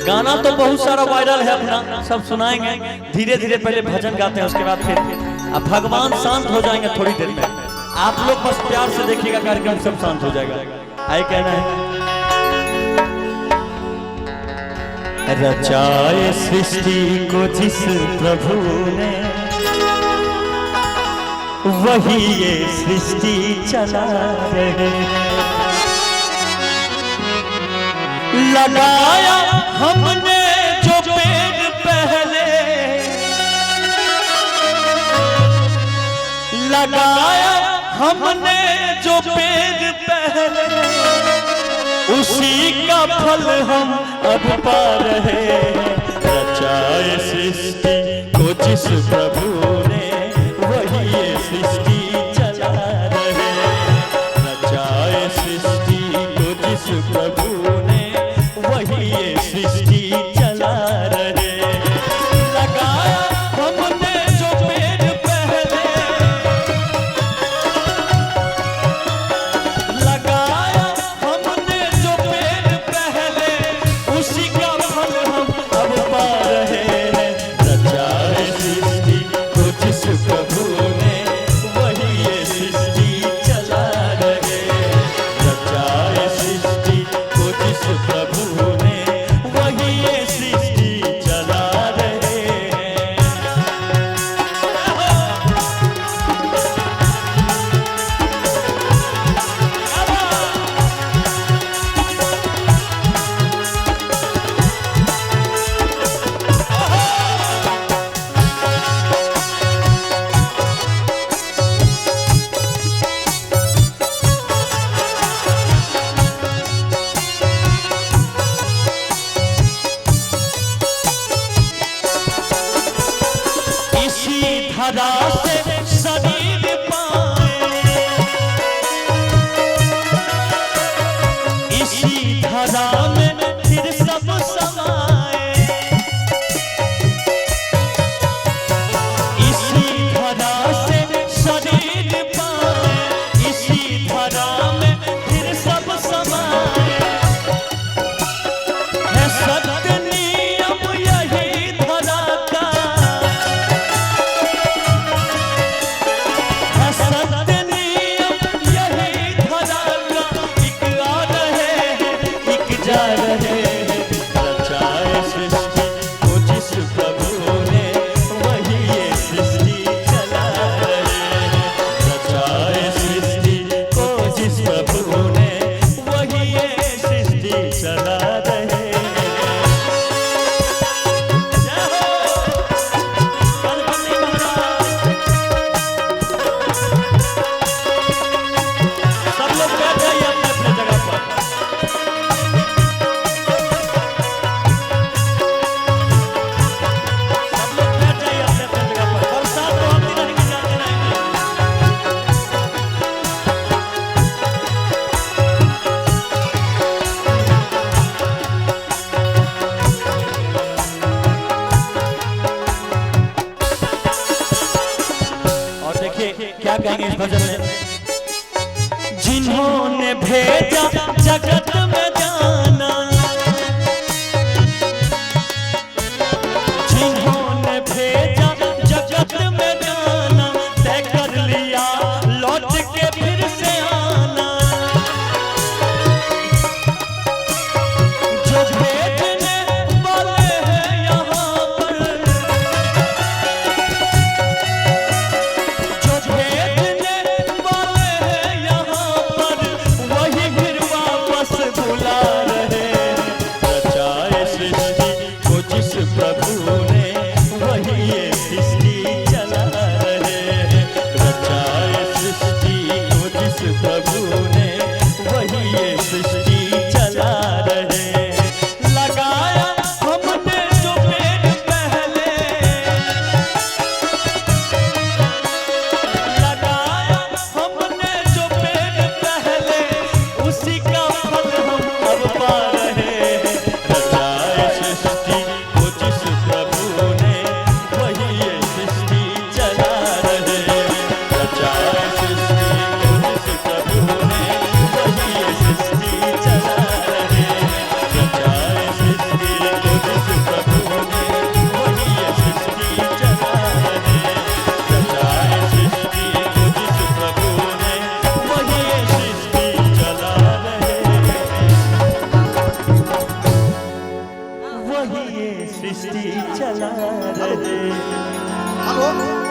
गाना तो बहुत सारा वायरल है अपना, सब सुनाएंगे धीरे धीरे। पहले भजन गाते हैं, उसके बाद फिर अब भगवान शांत हो जाएंगे थोड़ी देर में। आप लोग बस प्यार से देखिएगा, कार्यक्रम सब शांत हो जाएगा। आए कहना है, रचाए सृष्टि को जिस प्रभु ने, वही ये सृष्टि चला रहे। लगाया हमने जो पेड़ पहले, लगाया हमने जो पेड़ पहले, उसी का फल हम अब पा रहे हैं। रचाए सृष्टि को जिस प्रभु ने, वही ये सृष्टि चला रहे। रचाए सृष्टि को जिस प्रभु ने, वही ये सृष्टि चला रहे। लगाया हमने जो पेड़ पहले, लगाया हमने जो पेड़ पहले, उसी का फल हम अब पा रहे हैं। रचाए सृष्टि को जिस प्रभु ने, वही ये सृष्टि चला रहे। रचाए सृष्टि को जिस प्रभु ने, वही ये सृष्टि चला रहे हैं। इसी धरा से शरीर पाए, इसी धरा में फिर सब समाए। इसी धरा से शरीर पाए, इसी धरा में फिर सब समाए। है सत्य नियम यही धरा का, सृष्टि चला रहे। हेलो